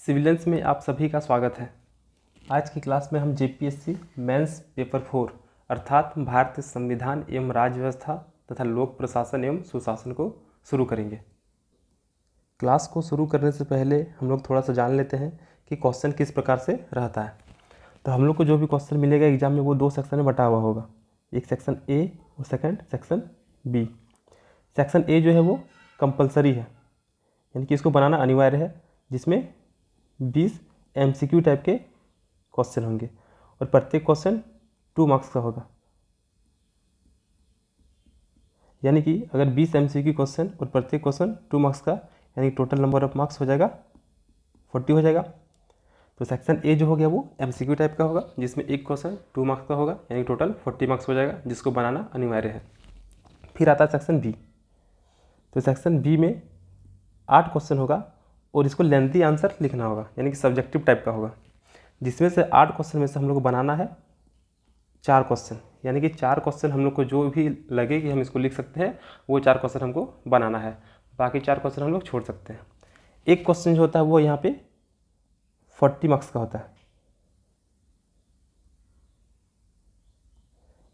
Civilians में आप सभी का स्वागत है। आज की क्लास में हम जेपीएससी मेंस पेपर 4 अर्थात भारतीय संविधान एवं राज्य व्यवस्था तथा लोक प्रशासन एवं सुशासन को शुरू करेंगे। क्लास को शुरू करने से पहले हम लोग थोड़ा सा जान लेते हैं कि क्वेश्चन किस प्रकार से रहता है। तो हम लोग को जो भी क्वेश्चन मिलेगा एग्जाम में वो दो सेक्शन में बटा हुआ होगा, एक सेक्शन ए और सेक्शन बी। सेक्शन ए जो है वो कंपलसरी है, यानी कि इसको बनाना अनिवार्य है, जिसमें 20 MCQ टाइप के क्वेश्चन होंगे और प्रत्येक क्वेश्चन 2 मार्क्स का होगा। यानी कि अगर 20 MCQ क्वेश्चन और प्रत्येक क्वेश्चन 2 मार्क्स का, यानी टोटल नंबर ऑफ मार्क्स हो जाएगा 40 हो जाएगा। तो सेक्शन ए जो हो गया वो MCQ टाइप का होगा, जिसमें एक क्वेश्चन 2 मार्क्स का होगा, यानी टोटल 40 मार्क्स हो जाएगा, जिसको बनाना अनिवार्य है। फिर आता है सेक्शन बी। तो सेक्शन बी में 8 क्वेश्चन होगा और इसको लेंथी आंसर लिखना होगा, यानी कि सब्जेक्टिव टाइप का होगा, जिसमें से 8 क्वेश्चन में से हम लोग को बनाना है 4 क्वेश्चन। यानी कि 4 क्वेश्चन हम लोग को जो भी लगे कि हम इसको लिख सकते हैं वो 4 क्वेश्चन हमको बनाना है, बाकी 4 क्वेश्चन हम लोग छोड़ सकते हैं। एक क्वेश्चन जो होता है वो यहाँ पे 40 मार्क्स का होता है,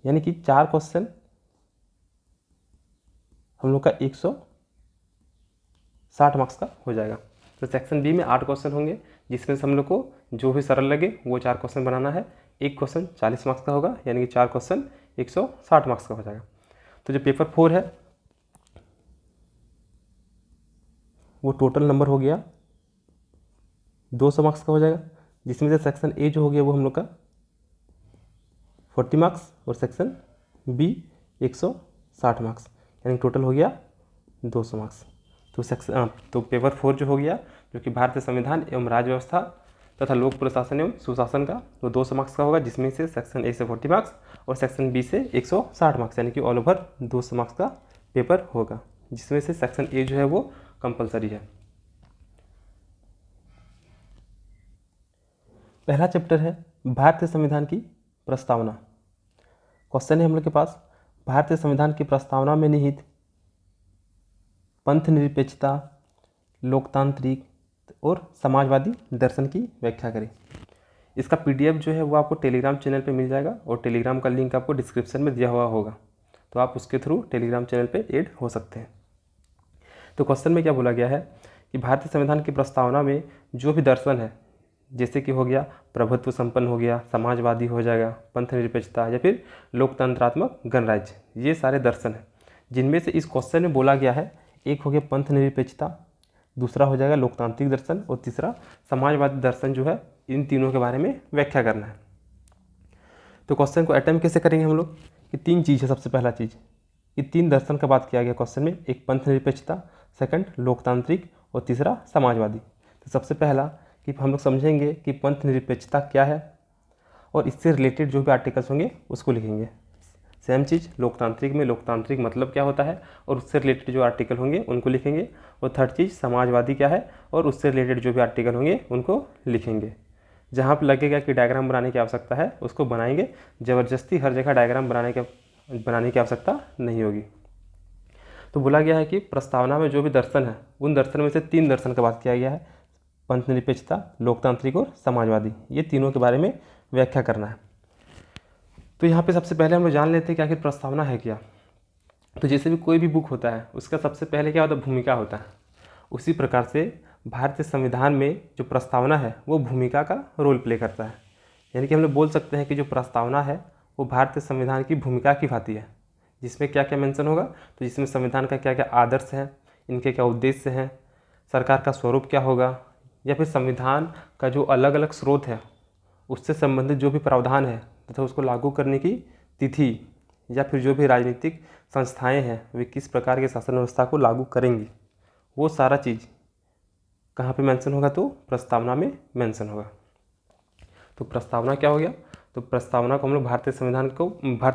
यानी कि 4 क्वेश्चन हम लोग का 160 मार्क्स का हो जाएगा। तो सेक्शन बी में 8 क्वेश्चन होंगे, जिसमें से हम लोग को जो भी सरल लगे वो 4 क्वेश्चन बनाना है। एक क्वेश्चन 40 मार्क्स का होगा, यानी कि 4 क्वेश्चन 160 मार्क्स का हो जाएगा। तो जो पेपर 4 है वो टोटल नंबर हो गया 200 मार्क्स का हो जाएगा, जिसमें से सेक्शन ए जो हो गया वो हम लोग का 40 मार्क्स और सेक्शन बी 160 मार्क्स, यानी टोटल हो गया 200 मार्क्स। तो पेपर 4 जो हो गया, जो कि भारतीय संविधान एवं राज्य व्यवस्था तथा लोक प्रशासन एवं सुशासन का, वो 200 मार्क्स का होगा, जिसमें से सेक्शन ए से 40 मार्क्स और सेक्शन बी से 160 मार्क्स, यानी कि ऑल ओवर 200 मार्क्स का पेपर होगा, जिसमें से सेक्शन ए जो है वो कंपलसरी है। पहला चैप्टर है भारतीय संविधान की प्रस्तावना। क्वेश्चन है हम लोग के पास, भारतीय संविधान की प्रस्तावना में निहित पंथ निरपेक्षता, लोकतांत्रिक और समाजवादी दर्शन की व्याख्या करें। इसका PDF जो है वो आपको टेलीग्राम चैनल पे मिल जाएगा और टेलीग्राम का लिंक आपको डिस्क्रिप्शन में दिया हुआ होगा, तो आप उसके थ्रू टेलीग्राम चैनल पे ऐड हो सकते हैं। तो क्वेश्चन में क्या बोला गया है कि भारतीय संविधान की प्रस्तावना में जो भी दर्शन है, जैसे कि हो गया प्रभुत्व संपन्न हो गया, समाजवादी हो जाएगा, पंथ निरपेक्षता या फिर लोकतंत्रात्मक गणराज्य, ये सारे दर्शन हैं, जिनमें से इस क्वेश्चन में बोला गया है एक हो गया पंथ निरपेक्षता, दूसरा हो जाएगा लोकतांत्रिक दर्शन और तीसरा समाजवादी दर्शन जो है, इन तीनों के बारे में व्याख्या करना है। तो क्वेश्चन को अटेम्प्ट कैसे करेंगे हम लोग कि 3 चीज़ है। सबसे पहला चीज़ कि 3 दर्शन का बात किया गया क्वेश्चन में, एक पंथ निरपेक्षता, सेकंड लोकतांत्रिक और तीसरा समाजवादी। तो सबसे पहला कि हम लोग समझेंगे कि पंथ निरपेक्षता क्या है और इससे रिलेटेड जो भी आर्टिकल्स होंगे उसको लिखेंगे। सेम चीज़ लोकतांत्रिक में लोकतांत्रिक मतलब क्या होता है और उससे रिलेटेड जो आर्टिकल होंगे उनको लिखेंगे। और थर्ड चीज़ समाजवादी क्या है और उससे रिलेटेड जो भी आर्टिकल होंगे उनको लिखेंगे। जहाँ पर लगेगा कि डायग्राम बनाने की आवश्यकता है उसको बनाएंगे, ज़बरदस्ती हर जगह डायग्राम बनाने की आवश्यकता नहीं होगी। तो बोला गया है कि प्रस्तावना में जो भी दर्शन है उन दर्शन में से 3 दर्शन का बात किया गया है, पंथ निरपेक्षता, लोकतांत्रिक और समाजवादी, ये तीनों के बारे में व्याख्या करना है। तो यहाँ पे सबसे पहले हम लोग जान लेते हैं कि आखिर प्रस्तावना है क्या। तो जैसे भी कोई भी बुक होता है उसका सबसे पहले क्या होता है, भूमिका होता है। उसी प्रकार से भारतीय संविधान में जो प्रस्तावना है वो भूमिका का रोल प्ले करता है। यानी कि हम लोग बोल सकते हैं कि जो प्रस्तावना है वो भारतीय संविधान की भूमिका की भांति है, जिसमें क्या क्या मेंशन होगा, तो जिसमें संविधान का क्या क्या आदर्श है, इनके क्या उद्देश्य हैं, सरकार का स्वरूप क्या होगा, या फिर संविधान का जो अलग अलग स्रोत है उससे संबंधित जो भी प्रावधान है तथा उसको लागू करने की तिथि, या फिर जो भी राजनीतिक संस्थाएं हैं वे किस प्रकार के शासन व्यवस्था को लागू करेंगी, वो सारा चीज़ कहाँ पे मेंशन होगा, तो प्रस्तावना में मेंशन होगा। तो प्रस्तावना क्या हो गया, तो प्रस्तावना को हम लोग भारतीय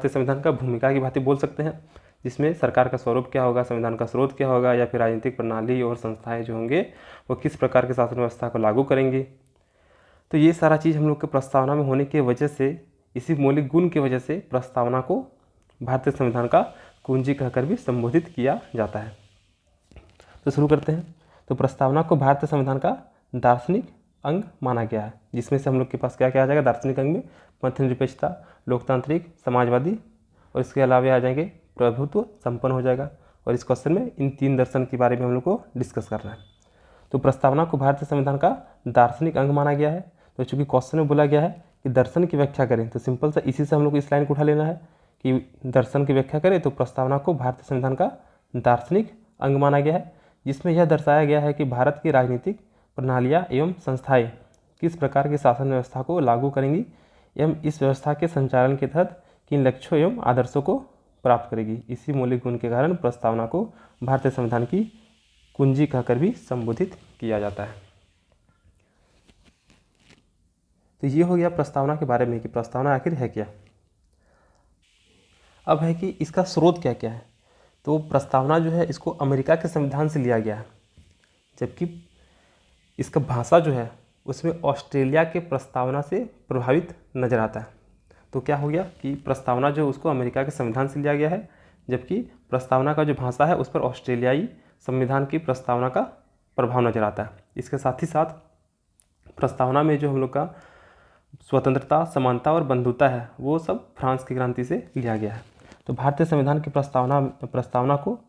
संविधान का भूमिका की भांति बोल सकते हैं, जिसमें सरकार का स्वरूप क्या होगा, संविधान का स्रोत क्या होगा, या फिर राजनीतिक प्रणाली और संस्थाएं जो होंगे वो किस प्रकार के शासन व्यवस्था को लागू करेंगी। तो ये सारा चीज़ हम लोग के प्रस्तावना में होने की वजह से, इसी मौलिक गुण की वजह से प्रस्तावना को भारतीय संविधान का कुंजी कहकर भी संबोधित किया जाता है। तो शुरू करते हैं। तो प्रस्तावना को भारतीय संविधान का दार्शनिक अंग माना गया है, जिसमें से हम लोग के पास क्या क्या आ जाएगा दार्शनिक अंग में पंथ निरपेक्षता, लोकतांत्रिक, समाजवादी और इसके अलावा आ जाएंगे प्रभुत्व संपन्न हो जाएगा। और इस क्वेश्चन में इन 3 दर्शन के बारे में हम लोग को डिस्कस करना है। तो प्रस्तावना को भारतीय संविधान का दार्शनिक अंग माना गया है। तो चूंकि क्वेश्चन में बोला गया है कि दर्शन की व्याख्या करें, तो सिंपल सा इसी से हम लोग को इस लाइन को उठा लेना है कि दर्शन की व्याख्या करें तो प्रस्तावना को भारतीय संविधान का दार्शनिक अंग माना गया है, जिसमें यह दर्शाया गया है कि भारत की राजनीतिक प्रणालियाँ एवं संस्थाएं किस प्रकार की शासन व्यवस्था को लागू करेंगी एवं इस व्यवस्था के संचालन के तहत किन लक्ष्यों एवं आदर्शों को प्राप्त करेगी। इसी मौलिक गुण के कारण प्रस्तावना को भारतीय संविधान की कुंजी कहकर भी संबोधित किया जाता है। तो ये हो गया प्रस्तावना के बारे में कि प्रस्तावना आखिर है क्या। अब है कि इसका स्रोत क्या क्या है। तो प्रस्तावना जो है इसको अमेरिका के संविधान से लिया गया है, जबकि इसका भाषा जो है उसमें ऑस्ट्रेलिया के प्रस्तावना से प्रभावित नजर आता है। तो क्या हो गया कि प्रस्तावना जो उसको अमेरिका के संविधान से लिया गया है, जबकि प्रस्तावना का जो भाषा है उस पर ऑस्ट्रेलियाई संविधान की प्रस्तावना का प्रभाव नजर आता है। इसके साथ ही साथ प्रस्तावना में जो हम लोग का स्वतंत्रता, समानता और बंधुता है वो सब फ्रांस की क्रांति से लिया गया है। तो भारतीय संविधान की प्रस्तावना को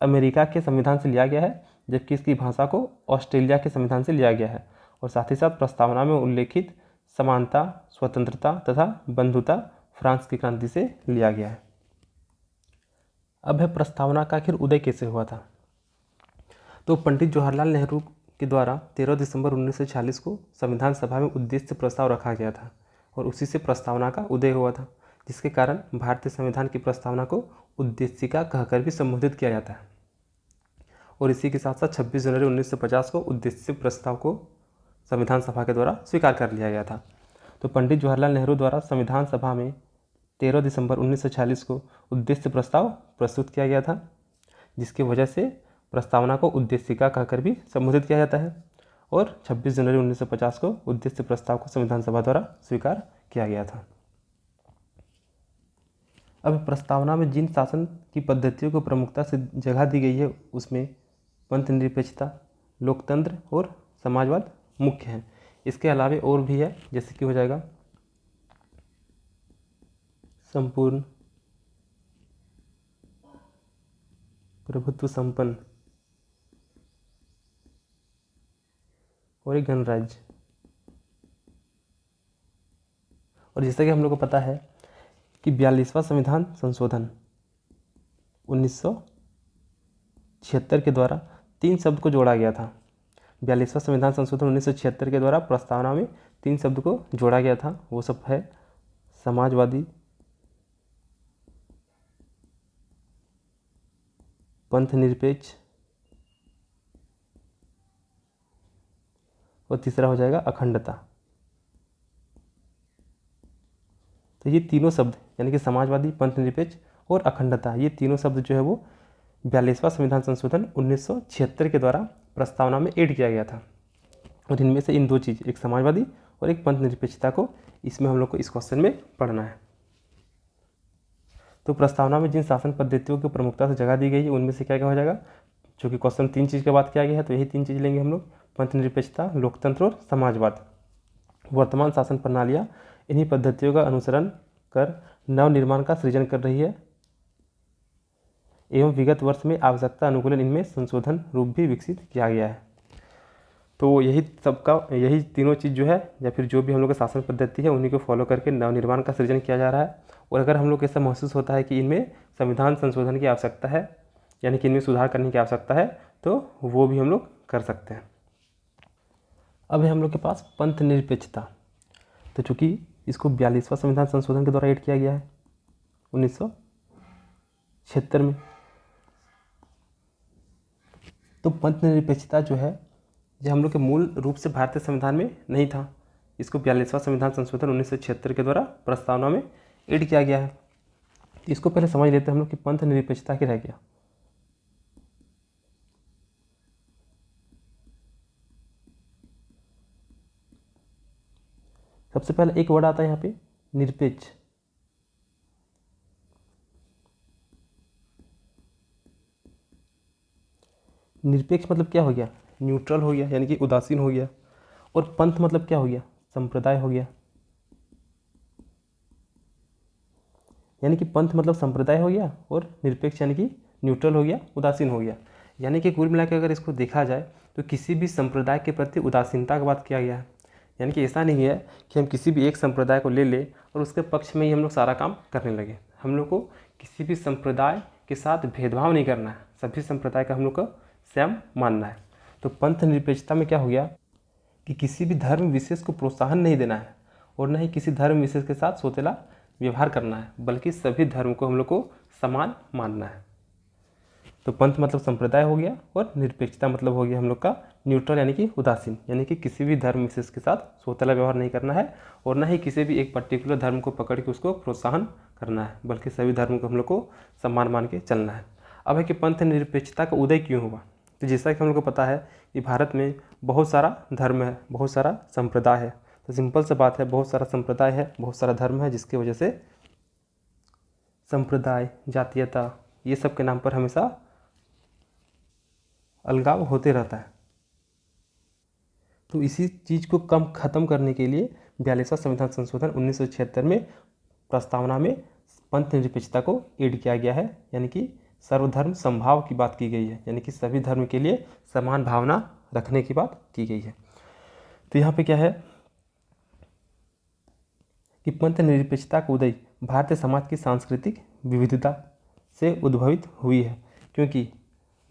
अमेरिका के संविधान से लिया गया है, जबकि इसकी भाषा को ऑस्ट्रेलिया के संविधान से लिया गया है। और साथ ही साथ प्रस्तावना में उल्लेखित समानता, स्वतंत्रता तथा बंधुता फ्रांस की क्रांति से लिया गया है। अब है प्रस्तावना का आखिर उदय कैसे हुआ था। तो पंडित जवाहरलाल नेहरू के द्वारा 13 दिसंबर 1946 को संविधान सभा में उद्देश्य प्रस्ताव रखा गया था और उसी से प्रस्तावना का उदय हुआ था, जिसके कारण भारतीय संविधान की प्रस्तावना को उद्देशिका कहकर भी संबोधित किया जाता है। और इसी के साथ साथ 26 जनवरी 1950 को उद्देश्य प्रस्ताव को संविधान सभा के द्वारा स्वीकार कर लिया गया था। तो पंडित जवाहरलाल नेहरू द्वारा संविधान सभा में 13 दिसंबर 1946 को उद्देश्य प्रस्ताव प्रस्तुत किया गया था, जिसकी वजह से प्रस्तावना को उद्देशिका कहकर भी संबोधित किया जाता है। और 26 जनवरी 1950 को उद्देश्य प्रस्ताव को संविधान सभा द्वारा स्वीकार किया गया था। अब प्रस्तावना में जिन शासन की पद्धतियों को प्रमुखता से जगह दी गई है उसमें पंथ निरपेक्षता, लोकतंत्र और समाजवाद मुख्य हैं। इसके अलावे और भी है, जैसे कि हो जाएगा संपूर्ण प्रभुत्व संपन्न और एक गणराज्य। और जैसा कि हम लोग को पता है कि 42वां संविधान संशोधन 1976 के द्वारा 3 शब्द को जोड़ा गया था। 42वां संविधान संशोधन 1976 के द्वारा प्रस्तावना में 3 शब्द को जोड़ा गया था। वो सब है समाजवादी, पंथ निरपेक्ष और तीसरा हो जाएगा अखंडता। तो ये तीनों शब्द यानी कि समाजवादी, पंथ निरपेक्ष और अखंडता, ये तीनों शब्द जो है वो 42वां संविधान संशोधन 1976 के द्वारा प्रस्तावना में ऐड किया गया था। और इनमें से इन 2 चीज़, एक समाजवादी और एक पंथ निरपेक्षता को इसमें हम लोग को इस क्वेश्चन में पढ़ना है। तो प्रस्तावना में जिन शासन पद्धतियों को प्रमुखता से जगह दी गई है उनमें से क्या क्या हो जाएगा। चूँकि क्वेश्चन 3 चीज़ की बात किया गया है तो यही 3 चीज़ लेंगे हम लोग, पंथ निरपेक्षता, लोकतंत्र और समाजवाद। वर्तमान शासन प्रणालियाँ इन्हीं पद्धतियों का अनुसरण कर नव निर्माण का सृजन कर रही है एवं विगत वर्ष में आवश्यकता अनुकूलन इनमें संशोधन रूप भी विकसित किया गया है। तो यही तीनों चीज़ जो है या फिर जो भी हम लोग का शासन पद्धति है उन्हीं को फॉलो करके नवनिर्माण का सृजन किया जा रहा है। और अगर हम लोग को ऐसा महसूस होता है कि इनमें संविधान संशोधन की आवश्यकता है, यानी कि इनमें सुधार करने की आवश्यकता है, तो वो भी हम लोग कर सकते हैं। अब है हम लोग के पास पंथ निरपेक्षता। तो चूँकि इसको 42वां संविधान संशोधन के द्वारा ऐड किया गया है 1976 में, तो पंथ निरपेक्षता जो है यह हम लोग के मूल रूप से भारतीय संविधान में नहीं था। इसको 42वां संविधान संशोधन 1976 के द्वारा प्रस्तावना में ऐड किया गया है। इसको पहले समझ लेते हैं हम लोग कि पंथ निरपेक्षता क्या है क्या। सबसे पहले एक वर्ड आता है यहाँ पे निरपेक्ष। निरपेक्ष मतलब क्या हो गया, न्यूट्रल हो गया, यानी कि उदासीन हो गया। और पंथ मतलब क्या हो गया, संप्रदाय हो गया, यानी कि पंथ मतलब संप्रदाय हो गया, और निरपेक्ष यानी कि न्यूट्रल हो गया, उदासीन हो गया। यानी कि कुल मिलाकर अगर इसको देखा जाए तो किसी भी संप्रदाय के प्रति उदासीनता का बात किया गया है। यानी कि ऐसा नहीं है कि हम किसी भी एक संप्रदाय को ले लें और उसके पक्ष में ही हम लोग सारा काम करने लगे। हम लोग को किसी भी संप्रदाय के साथ भेदभाव नहीं करना है, सभी संप्रदाय का हम लोग को सेम मानना है। तो पंथ निरपेक्षता में क्या हो गया कि किसी भी धर्म विशेष को प्रोत्साहन नहीं देना है और न ही किसी धर्म विशेष के साथ सोतेला व्यवहार करना है, बल्कि सभी धर्म को हम लोग को समान मानना है। तो पंथ मतलब संप्रदाय हो गया, और निरपेक्षता मतलब हो गया हम लोग का न्यूट्रल यानी कि उदासीन, यानी कि किसी भी धर्म विशेष के साथ सोतेला व्यवहार नहीं करना है और न ही किसी भी एक पर्टिकुलर धर्म को पकड़ के उसको प्रोत्साहन करना है, बल्कि सभी धर्म को हम लोग को सम्मान मान के चलना है। अब है कि पंथ निरपेक्षता का उदय क्यों हुआ। तो जैसा कि हम लोग को पता है कि भारत में बहुत सारा धर्म है, बहुत सारा संप्रदाय है। तो सिंपल सा बात है, बहुत सारा संप्रदाय है, बहुत सारा धर्म है, जिसकी वजह से संप्रदाय, जातीयता, ये सब के नाम पर हमेशा अलगाव होते रहता है। तो इसी चीज़ को कम ख़त्म करने के लिए 42वां संविधान संशोधन 1976 में प्रस्तावना में पंथ निरपेक्षता को ऐड किया गया है, यानी कि सर्वधर्म समभाव की बात की गई है, यानी कि सभी धर्म के लिए समान भावना रखने की बात की गई है। तो यहाँ पे क्या है कि पंथ निरपेक्षता का उदय भारतीय समाज की सांस्कृतिक विविधता से उद्भवित हुई है, क्योंकि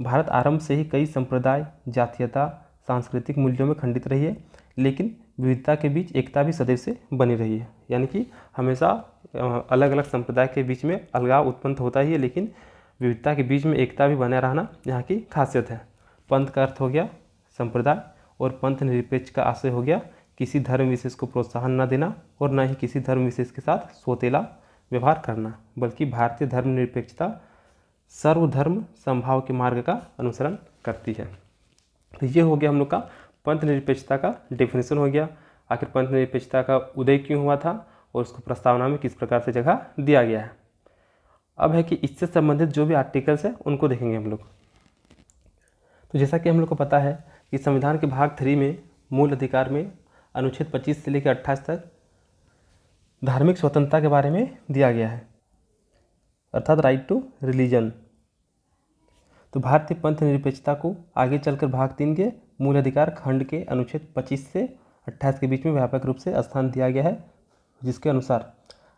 भारत आरंभ से ही कई संप्रदाय, जातीयता, सांस्कृतिक मूल्यों में खंडित रही है, लेकिन विविधता के बीच एकता भी सदैव से बनी रही है। यानी कि हमेशा अलग अलग संप्रदाय के बीच में अलगाव उत्पन्न होता ही है, लेकिन विविधता के बीच में एकता भी बने रहना यहाँ की खासियत है। पंथ का अर्थ हो गया संप्रदाय, और पंथ निरपेक्ष का आशय हो गया किसी धर्म विशेष को प्रोत्साहन न देना और न ही किसी धर्म विशेष के साथ सोतेला व्यवहार करना, बल्कि भारतीय धर्मनिरपेक्षता सर्वधर्म समभाव के मार्ग का अनुसरण करती है। तो ये हो गया हम लोग का पंथ निरपेक्षता का डेफिनेशन हो गया। आखिर पंथ निरपेक्षता का उदय क्यों हुआ था और उसको प्रस्तावना में किस प्रकार से जगह दिया गया है। अब है कि इससे संबंधित जो भी आर्टिकल्स हैं उनको देखेंगे हम लोग। तो जैसा कि हम लोग को पता है कि संविधान के भाग 3 में मूल अधिकार में अनुच्छेद 25 से लेकर 28 तक धार्मिक स्वतंत्रता के बारे में दिया गया है, अर्थात राइट टू रिलीजन। तो भारतीय पंथ निरपेक्षता को आगे चलकर भाग 3 के मूल अधिकार खंड के अनुच्छेद 25 से 28 के बीच में व्यापक रूप से स्थान दिया गया है, जिसके अनुसार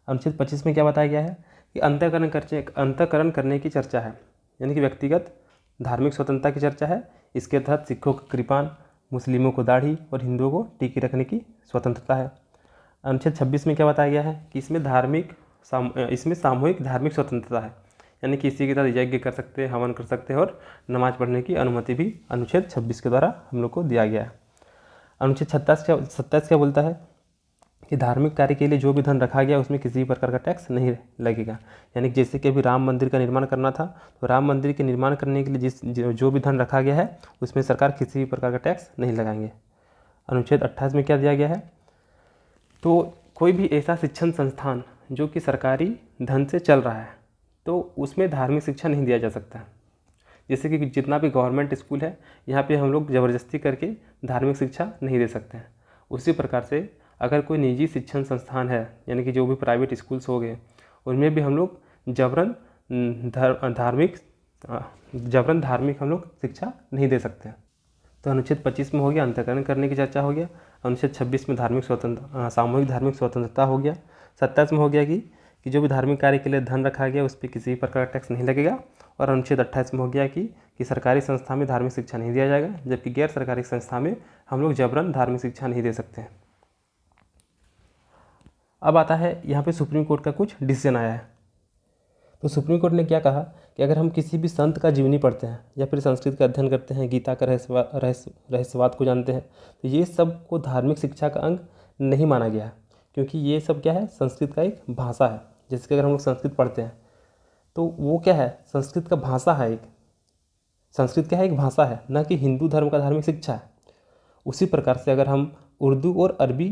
अनुच्छेद 25 में क्या बताया गया है कि अंतःकरण करने की चर्चा है, यानी कि व्यक्तिगत धार्मिक स्वतंत्रता की चर्चा है। इसके तहत सिखों को कृपान, मुस्लिमों को दाढ़ी और हिंदुओं को टीके रखने की स्वतंत्रता है। अनुच्छेद 26 में क्या बताया गया है कि इसमें सामूहिक धार्मिक स्वतंत्रता है, यानी कि इसी के तहत यज्ञ कर सकते हैं, हवन कर सकते हैं और नमाज पढ़ने की अनुमति भी अनुच्छेद 26 के द्वारा हम लोग को दिया गया है। अनुच्छेद 27 क्या बोलता है कि धार्मिक कार्य के लिए जो भी धन रखा गया उसमें किसी भी प्रकार का टैक्स नहीं लगेगा। यानी जैसे कि अभी राम मंदिर का निर्माण करना था, तो राम मंदिर के निर्माण करने के लिए जो भी धन रखा गया है उसमें सरकार किसी भी प्रकार का टैक्स नहीं लगाएंगे। अनुच्छेद 28 में क्या दिया गया है, तो कोई भी ऐसा शिक्षण संस्थान जो कि सरकारी धन से चल रहा है तो उसमें धार्मिक शिक्षा नहीं दिया जा सकता। जैसे कि जितना भी गवर्नमेंट स्कूल है यहाँ पे हम लोग ज़बरदस्ती करके धार्मिक शिक्षा नहीं दे सकते हैं। उसी प्रकार से अगर कोई निजी शिक्षण संस्थान है, यानी कि जो भी प्राइवेट स्कूल्स हो गए, उनमें भी हम लोग जबरन धार्मिक हम लोग शिक्षा नहीं दे सकते। तो अनुच्छेद 25 में हो गया अंतःकरण करने की चर्चा हो गया। अनुच्छेद 26 में सामूहिक धार्मिक स्वतंत्रता हो गया। 27 में हो गया कि जो भी धार्मिक कार्य के लिए धन रखा गया उस पर किसी प्रकार का टैक्स नहीं लगेगा। और अनुच्छेद 28 में हो गया कि सरकारी संस्था में धार्मिक शिक्षा नहीं दिया जाएगा, जबकि गैर सरकारी संस्था में हम लोग जबरन धार्मिक शिक्षा नहीं दे सकते हैं। अब आता है यहाँ पे सुप्रीम कोर्ट का कुछ डिसीजन आया है। तो सुप्रीम कोर्ट ने क्या कहा कि अगर हम किसी भी संत का जीवनी पढ़ते हैं या फिर संस्कृत का अध्ययन करते हैं, गीता का रहस्यवाद को जानते हैं, तो ये सब को धार्मिक शिक्षा का अंग नहीं माना गया, क्योंकि ये सब क्या है, संस्कृत का एक भाषा है। जैसे कि अगर हम लोग संस्कृत पढ़ते हैं तो वो क्या है, संस्कृत का भाषा है, संस्कृत क्या है, एक भाषा है, ना कि हिंदू धर्म का धार्मिक शिक्षा है। उसी प्रकार से अगर हम उर्दू और अरबी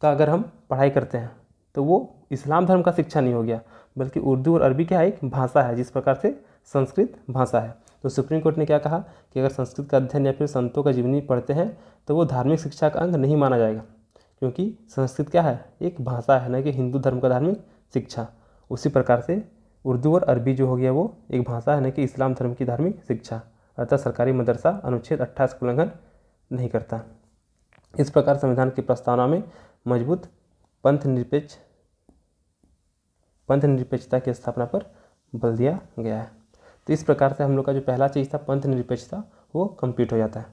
का अगर हम पढ़ाई करते हैं तो वो इस्लाम धर्म का शिक्षा नहीं हो गया, बल्कि उर्दू और अरबी क्या है, एक भाषा है, जिस प्रकार से संस्कृत भाषा है। तो सुप्रीम कोर्ट ने क्या कहा कि अगर संस्कृत का अध्ययन या फिर संतों का जीवनी पढ़ते हैं तो वो धार्मिक शिक्षा का अंग नहीं माना जाएगा, क्योंकि संस्कृत क्या है, एक भाषा है, न कि हिंदू धर्म का धार्मिक शिक्षा। उसी प्रकार से उर्दू और अरबी जो हो गया वो एक भाषा है, न कि इस्लाम धर्म की धार्मिक शिक्षा। अर्थात सरकारी मदरसा अनुच्छेद 28 का उल्लंघन नहीं करता। इस प्रकार संविधान की प्रस्तावना में मजबूत पंथ निरपेक्षता की स्थापना पर बल दिया गया है। तो इस प्रकार से हम लोग का जो पहला चीज़ था पंथ निरपेक्षता वो कंप्लीट हो जाता है।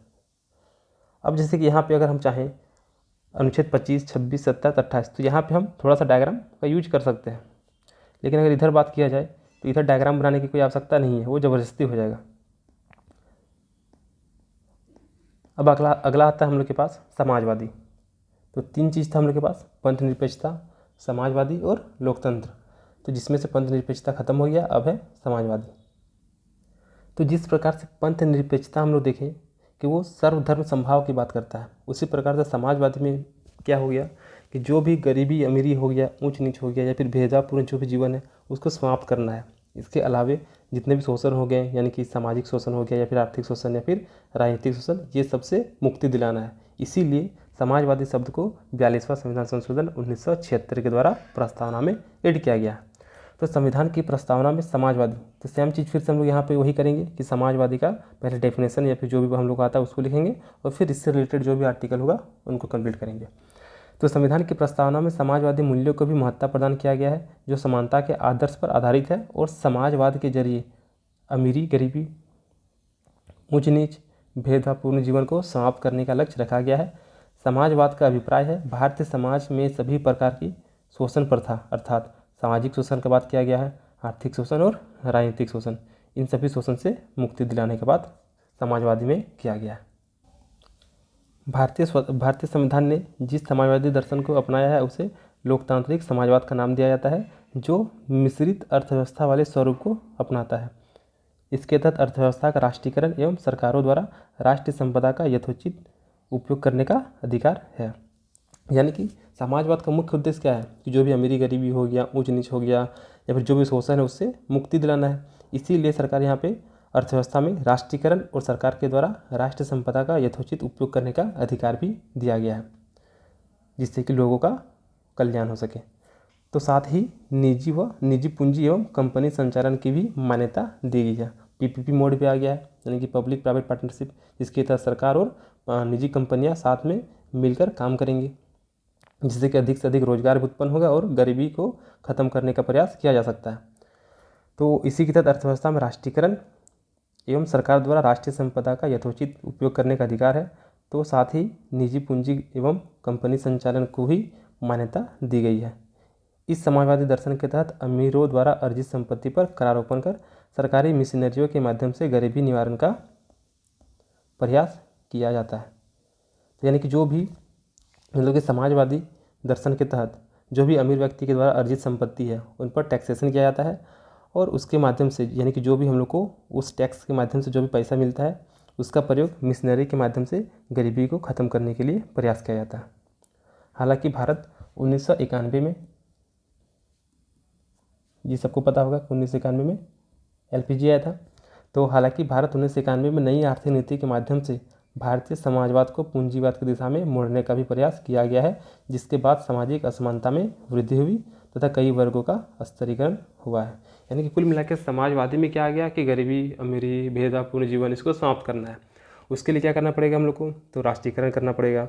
अब जैसे कि यहाँ पे अगर हम चाहें अनुच्छेद 25, 26, 27, 28, तो यहाँ पे हम थोड़ा सा डायग्राम का यूज कर सकते हैं, लेकिन अगर इधर बात किया जाए तो इधर डायग्राम बनाने की कोई आवश्यकता नहीं है, वो ज़बरदस्ती हो जाएगा। अब अगला आता है हम लोग के पास समाजवादी। तो 3 चीज़ था हम लोग के पास, पंथ निरपेक्षता, समाजवादी और लोकतंत्र। तो जिसमें से पंथ निरपेक्षता खत्म हो गया, अब है समाजवादी। तो जिस प्रकार से पंथ निरपेक्षता हम लोग देखें कि वो सर्वधर्म समभाव की बात करता है, उसी प्रकार से समाजवादी में क्या हो गया कि जो भी गरीबी अमीरी हो गया, ऊंच नीच हो गया या फिर भेदभावपूर्ण जो भी जीवन है उसको समाप्त करना है। इसके अलावे जितने भी शोषण हो गए, यानी कि सामाजिक शोषण हो गया या फिर आर्थिक शोषण या फिर राजनीतिक शोषण, ये सबसे मुक्ति दिलाना है। इसीलिए समाजवादी शब्द को 42वां संविधान संशोधन 1976 के द्वारा प्रस्तावना में ऐड किया गया। तो संविधान की प्रस्तावना में समाजवादी, तो सेम चीज़ फिर से हम लोग यहाँ पे वही करेंगे कि समाजवादी का पहले डेफिनेशन या फिर जो भी हम लोग आता है उसको लिखेंगे और फिर इससे रिलेटेड जो भी आर्टिकल होगा उनको कंप्लीट करेंगे। तो संविधान की प्रस्तावना में समाजवादी मूल्यों को भी महत्ता प्रदान किया गया है, जो समानता के आदर्श पर आधारित है और समाजवाद के जरिए अमीरी गरीबी ऊंच नीच भेदभावपूर्ण जीवन को समाप्त करने का लक्ष्य रखा गया है। समाजवाद का अभिप्राय है भारतीय समाज में सभी प्रकार की शोषण प्रथा, अर्थात सामाजिक शोषण की बात किया गया है, आर्थिक शोषण और राजनीतिक शोषण, इन सभी शोषण से मुक्ति दिलाने के बाद समाजवादी में किया गया है। भारतीय संविधान ने जिस समाजवादी दर्शन को अपनाया है उसे लोकतांत्रिक समाजवाद का नाम दिया जाता है, जो मिश्रित अर्थव्यवस्था वाले स्वरूप को अपनाता है। इसके तहत अर्थव्यवस्था का राष्ट्रीयकरण एवं सरकारों द्वारा राष्ट्रीय संपदा का यथोचित उपयोग करने का अधिकार है। यानी कि समाजवाद का मुख्य उद्देश्य क्या है कि जो भी अमीरी गरीबी हो गया, ऊंच नीच हो गया या फिर जो भी शोषण है उससे मुक्ति दिलाना है। इसीलिए सरकार यहाँ पे अर्थव्यवस्था में राष्ट्रीयकरण और सरकार के द्वारा राष्ट्रीय संपदा का यथोचित उपयोग करने का अधिकार भी दिया गया है, जिससे कि लोगों का कल्याण हो सके। तो साथ ही निजी पूंजी एवं कंपनी संचालन की भी मान्यता दी गई है। पीपीपी मोड पे आ गया है, यानी कि पब्लिक प्राइवेट पार्टनरशिप, जिसके तहत सरकार और निजी कंपनियां साथ में मिलकर काम करेंगी, जिससे कि अधिक से अधिक रोजगार भी उत्पन्न होगा और गरीबी को खत्म करने का प्रयास किया जा सकता है। तो इसी के तहत अर्थव्यवस्था में राष्ट्रीयकरण एवं सरकार द्वारा राष्ट्रीय संपदा का यथोचित उपयोग करने का अधिकार है। तो साथ ही निजी पूंजी एवं कंपनी संचालन को भी मान्यता दी गई है। इस समाजवादी दर्शन के तहत अमीरों द्वारा अर्जित संपत्ति पर करारोपण कर सरकारी मिशनरियों के माध्यम से गरीबी निवारण का प्रयास किया जाता है। तो यानी कि जो भी मतलब कि समाजवादी दर्शन के तहत जो भी अमीर व्यक्ति के द्वारा अर्जित संपत्ति है उन पर टैक्सेशन किया जाता है और उसके माध्यम से, यानी कि जो भी हम लोग को उस टैक्स के माध्यम से जो भी पैसा मिलता है उसका प्रयोग मिशनरी के माध्यम से गरीबी को ख़त्म करने के लिए प्रयास किया जाता है। हालांकि भारत 1991 में, ये सबको पता होगा 1991 में एलपीजी आया था। तो हालांकि भारत 1991 में नई आर्थिक नीति के माध्यम से भारतीय समाजवाद को पूंजीवाद की दिशा में मोड़ने का भी प्रयास किया गया है, जिसके बाद सामाजिक असमानता में वृद्धि हुई तथा कई वर्गों का स्तरीकरण हुआ है। यानी कि कुल मिलाकर समाजवादी में क्या आ गया कि गरीबी अमीरी भेदभावपूर्ण जीवन इसको समाप्त करना है। उसके लिए क्या करना पड़ेगा हम लोग को, तो राष्ट्रीयकरण करना पड़ेगा,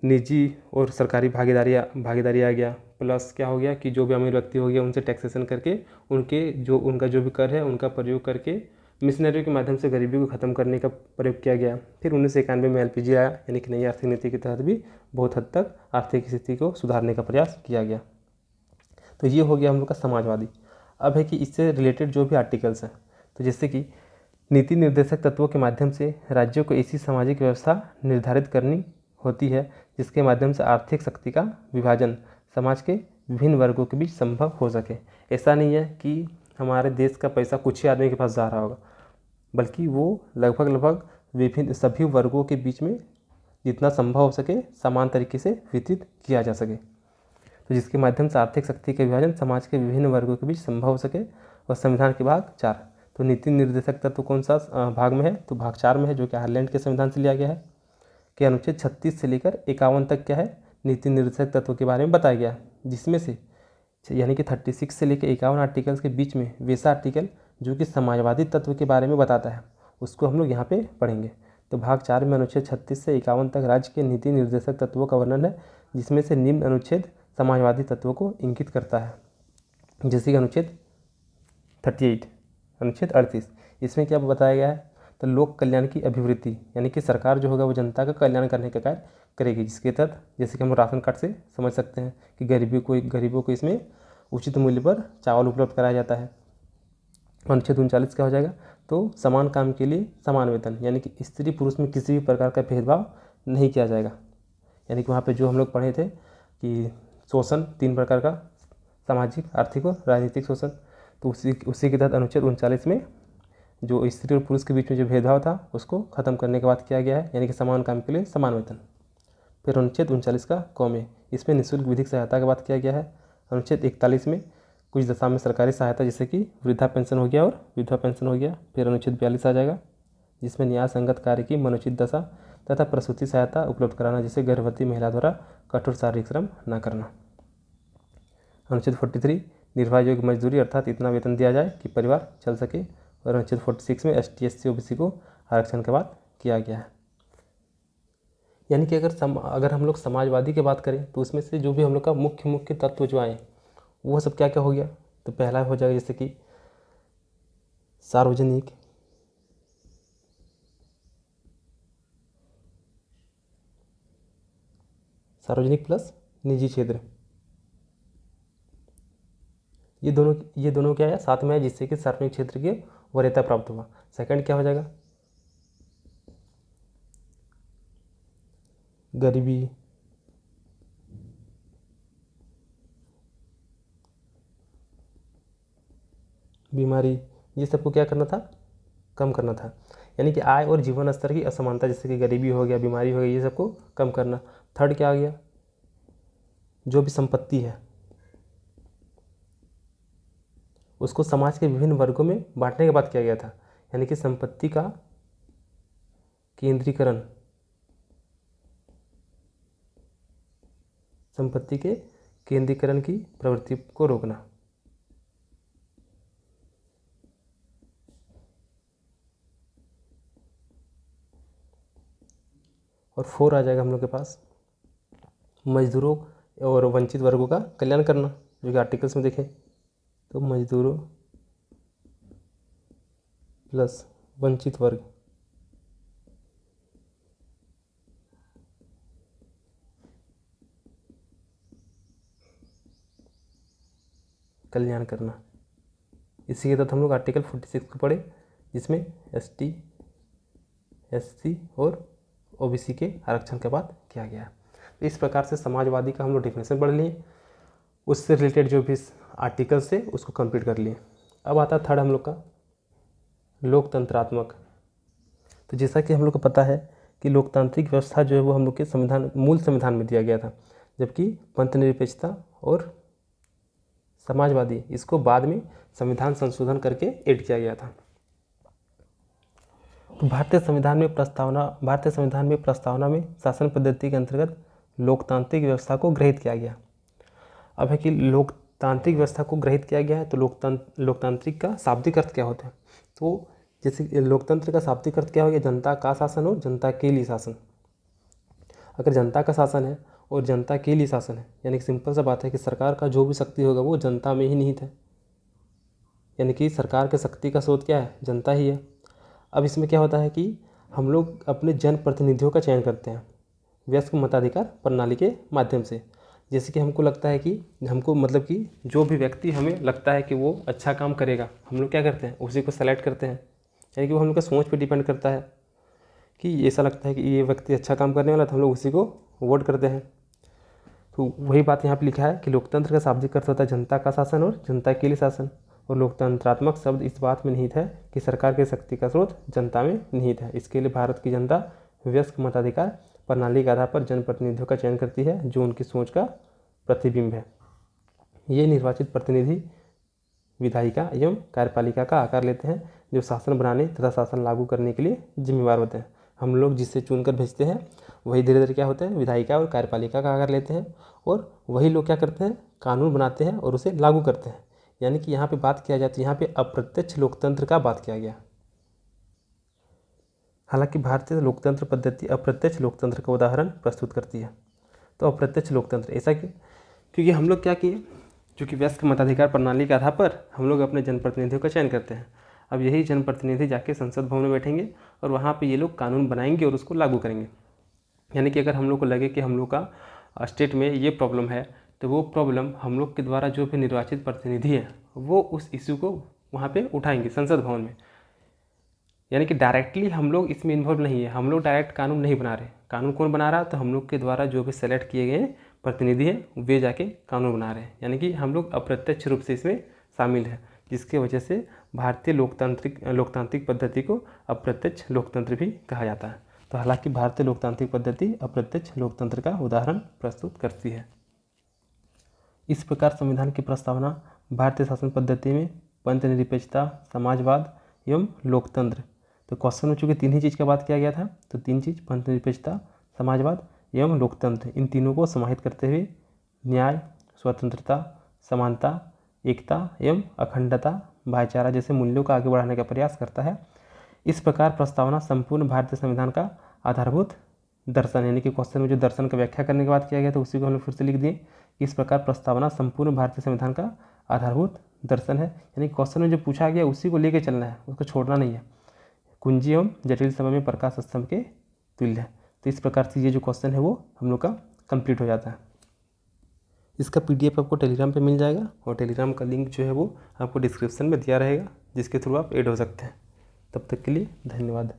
निजी और सरकारी भागीदारी आ गया, प्लस क्या हो गया कि जो भी अमीर व्यक्ति हो गया उनसे टैक्सेशन करके उनका जो भी कर है उनका प्रयोग करके मिशनरी के माध्यम से गरीबी को ख़त्म करने का प्रयोग किया गया। फिर 1991 में एलपीजी आया, यानी कि नई आर्थिक नीति के तहत भी बहुत हद तक आर्थिक स्थिति को सुधारने का प्रयास किया गया। तो ये हो गया हम लोग का समाजवादी। अब है कि इससे रिलेटेड जो भी आर्टिकल्स हैं, तो जैसे कि नीति निर्देशक तत्वों के माध्यम से राज्यों को ऐसी सामाजिक व्यवस्था निर्धारित करनी होती है जिसके माध्यम से आर्थिक शक्ति का विभाजन समाज के विभिन्न वर्गों के बीच संभव हो सके। ऐसा नहीं है कि हमारे देश का पैसा कुछ ही आदमी के पास जा रहा होगा, बल्कि वो लगभग विभिन्न सभी वर्गों के बीच में जितना संभव हो सके समान तरीके से वितरित किया जा सके। तो जिसके माध्यम से आर्थिक शक्ति का विभाजन समाज के विभिन्न वर्गों के बीच संभव हो सके। और संविधान के भाग 4, तो नीति निर्देशक तत्व कौन सा भाग में है? तो भाग 4 में है, जो कि आयरलैंड के संविधान से लिया गया है। कि अनुच्छेद 36 से लेकर 51 तक क्या है? नीति निर्देशक तत्वों के बारे में बताया गया, जिसमें से यानी कि 36 से लेकर 51 आर्टिकल्स के बीच में वैसा आर्टिकल जो कि समाजवादी तत्व के बारे में बताता है, उसको हम लोग यहाँ पे पढ़ेंगे। तो भाग 4 में अनुच्छेद 36 से 51 तक राज्य के नीति निर्देशक तत्वों का वर्णन है, जिसमें से निम्न अनुच्छेद समाजवादी तत्वों को इंगित करता है। जैसे कि अनुच्छेद 38, अनुच्छेद 38, इसमें क्या बताया गया है? तो लोक कल्याण की अभिवृद्धि, यानी कि सरकार जो होगा वो जनता का कल्याण करने का कार्य करेगी, जिसके तहत जैसे कि हम राशन कार्ड से समझ सकते हैं कि गरीबों को इसमें उचित मूल्य पर चावल उपलब्ध कराया जाता है। अनुच्छेद 39 क्या हो जाएगा? तो समान काम के लिए समान वेतन, यानी कि स्त्री पुरुष में किसी भी प्रकार का भेदभाव नहीं किया जाएगा। यानी कि वहाँ पे जो हम लोग पढ़े थे कि शोषण 3 प्रकार का, सामाजिक, आर्थिक और राजनीतिक शोषण, तो उसी के तहत अनुच्छेद 39 में जो स्त्री और पुरुष के बीच में जो भेदभाव था उसको खत्म करने के बाद किया गया है, यानी कि समान काम के लिए समान वेतन। फिर अनुच्छेद 39 का कौमे, इसमें निःशुल्क विधिक सहायता की बात किया गया है। अनुच्छेद 41 में कुछ दशा में सरकारी सहायता, जैसे कि वृद्धा पेंशन हो गया और विधवा पेंशन हो गया। फिर अनुच्छेद 42 आ जाएगा, जिसमें न्याय संगत कार्य की मनोचित दशा तथा प्रसूति सहायता उपलब्ध कराना, जैसे गर्भवती महिला द्वारा कठोर शारीरिक श्रम न करना। अनुच्छेद 43 निर्वाह योग्य मजदूरी, अर्थात इतना वेतन दिया जाए कि परिवार चल सके। और अनुच्छेद 46 में ST SC OBC को आरक्षण के बाद किया गया है। यानी कि अगर हम लोग समाजवादी की बात करें तो उसमें से जो भी हम लोग का मुख्य तत्व जो आए वो सब क्या क्या हो गया? तो पहला हो जाएगा जैसे कि सार्वजनिक, प्लस निजी क्षेत्र, ये दोनों क्या है? साथ में है, जिससे कि सार्वजनिक क्षेत्र की वरीयता प्राप्त हुआ। सेकंड क्या हो जाएगा? गरीबी, बीमारी, ये सबको क्या करना था? कम करना था। यानी कि आय और जीवन स्तर की असमानता, जैसे कि गरीबी हो गया, बीमारी हो गई, ये सबको कम करना। थर्ड क्या आ गया? जो भी संपत्ति है उसको समाज के विभिन्न वर्गों में बांटने के बाद किया गया था, यानी कि संपत्ति का केंद्रीकरण, संपत्ति के केंद्रीकरण की प्रवृत्ति को रोकना। और 4 आ जाएगा हम लोग के पास मजदूरों और वंचित वर्गों का कल्याण करना, जो कि आर्टिकल्स में देखें तो मजदूरों प्लस वंचित वर्ग, कल्याण करना। इसी के तहत हम लोग आर्टिकल 46 को पढ़े, जिसमें ST SC और OBC के आरक्षण के बाद किया गया। तो इस प्रकार से समाजवादी का हम लोग डेफिनेशन पढ़ लिए, उससे रिलेटेड जो भी आर्टिकल्स थे उसको कंप्लीट कर लिए। अब आता है थर्ड हम लोग का लोकतंत्रात्मक। तो जैसा कि हम लोग को पता है कि लोकतांत्रिक व्यवस्था जो है वो हम लोग के मूल संविधान में दिया गया था, जबकि पंथ निरपेक्षता और समाजवादी इसको बाद में संविधान संशोधन करके ऐड किया गया था। तो भारतीय संविधान में प्रस्तावना में शासन पद्धति के अंतर्गत लोकतांत्रिक व्यवस्था को ग्रहित किया गया। अब है कि लोकतांत्रिक व्यवस्था को ग्रहित किया गया है, तो लोकतांत्रिक का शाब्दिक अर्थ क्या होता है? तो जैसे लोकतंत्र का शाब्दिक अर्थ क्या हो गया? जनता का शासन और जनता के लिए शासन। अगर जनता का शासन है और जनता के लिए शासन है, यानी कि सिंपल सा बात है कि सरकार का जो भी शक्ति होगा वो जनता में ही निहित है, यानी कि सरकार के शक्ति का स्रोत क्या है? जनता ही है। अब इसमें क्या होता है कि हम लोग अपने जनप्रतिनिधियों का चयन करते हैं वयस्क मताधिकार प्रणाली के माध्यम से। जैसे कि हमको लगता है कि जो भी व्यक्ति हमें लगता है कि वो अच्छा काम करेगा, हम लोग क्या करते हैं? उसी को सेलेक्ट करते हैं। यानी कि वो हम लोग का सोच पे डिपेंड करता है कि ऐसा लगता है कि ये व्यक्ति अच्छा काम करने वाला है, तो हम लोग उसी को वोट करते हैं। तो वही बात यहाँ पे लिखा है कि लोकतंत्र का शाब्दिक अर्थ होता है जनता का शासन और जनता के लिए शासन। और लोकतंत्रात्मक शब्द इस बात में निहित है कि सरकार की शक्ति का स्रोत जनता में निहित है। इसके लिए भारत की जनता वयस्क मताधिकार प्रणाली के आधार पर जनप्रतिनिधियों का चयन करती है, जो उनकी सोच का प्रतिबिंब है। ये निर्वाचित प्रतिनिधि विधायिका एवं कार्यपालिका का आकार लेते हैं, जो शासन बनाने तथा शासन लागू करने के लिए जिम्मेवार होते हैं। हम लोग जिसे चुनकर भेजते हैं वही धीरे धीरे क्या होते हैं, विधायिका और कार्यपालिका का आकार लेते हैं, और वही लोग क्या करते हैं, कानून बनाते हैं और उसे लागू करते हैं। यानी कि यहाँ पे बात किया जाती है, यहाँ पे अप्रत्यक्ष लोकतंत्र का बात किया गया। हालांकि भारतीय लोकतंत्र पद्धति अप्रत्यक्ष लोकतंत्र का उदाहरण प्रस्तुत करती है। तो अप्रत्यक्ष लोकतंत्र ऐसा क्योंकि हम लोग क्या किए, चूँकि वयस्क मताधिकार प्रणाली के आधार पर हम लोग अपने जनप्रतिनिधियों का चयन करते हैं। अब यही जनप्रतिनिधि जाके संसद भवन में बैठेंगे और वहाँ पे ये लोग कानून बनाएंगे और उसको लागू करेंगे। यानी कि अगर हम लोग को लगे कि हम लोग का स्टेट में ये प्रॉब्लम है, तो वो प्रॉब्लम हम लोग के द्वारा जो भी निर्वाचित प्रतिनिधि है वो उस इश्यू को वहाँ पे उठाएंगे संसद भवन में। यानी कि डायरेक्टली हम लोग इसमें इन्वॉल्व नहीं है, हम लोग डायरेक्ट कानून नहीं बना रहे। कानून कौन बना रहा है, तो हम लोग के द्वारा जो भी सेलेक्ट किए गए प्रतिनिधि हैं वे जाके कानून बना रहे हैं। यानी कि हम लोग अप्रत्यक्ष रूप से इसमें शामिल है, जिसकी वजह से भारतीय लोकतांत्रिक पद्धति को अप्रत्यक्ष लोकतंत्र भी कहा जाता है। तो हालांकि भारतीय लोकतांत्रिक पद्धति अप्रत्यक्ष लोकतंत्र का उदाहरण प्रस्तुत करती है। इस प्रकार संविधान की प्रस्तावना भारतीय शासन पद्धति में पंथ निरपेक्षता, समाजवाद एवं लोकतंत्र, तो क्वेश्चन में चूँकि 3 ही चीज़ का बात किया गया था, तो 3 चीज़ पंथ निरपेक्षता, समाजवाद एवं लोकतंत्र, इन तीनों को समाहित करते हुए न्याय, स्वतंत्रता, समानता, एकता एवं अखंडता, भाईचारा जैसे मूल्यों को आगे बढ़ाने का प्रयास करता है। इस प्रकार प्रस्तावना संपूर्ण भारतीय संविधान का आधारभूत दर्शन, यानी कि क्वेश्चन में जो दर्शन का व्याख्या करने के बाद किया गया था उसी को हमने फिर से लिख दिए। इस प्रकार प्रस्तावना संपूर्ण भारतीय संविधान का आधारभूत दर्शन है। यानी क्वेश्चन में जो पूछा गया उसी को लेके चलना है, उसको छोड़ना नहीं है। कुंजी एवं जटिल समय में प्रकाश स्तंभ के तुल्य है। तो इस प्रकार से ये जो क्वेश्चन है वो हम लोग का कंप्लीट हो जाता है। इसका PDF आपको टेलीग्राम पे मिल जाएगा, और टेलीग्राम का लिंक जो है वो आपको डिस्क्रिप्शन में दिया रहेगा, जिसके थ्रू आप ऐड हो सकते हैं। तब तक के लिए धन्यवाद।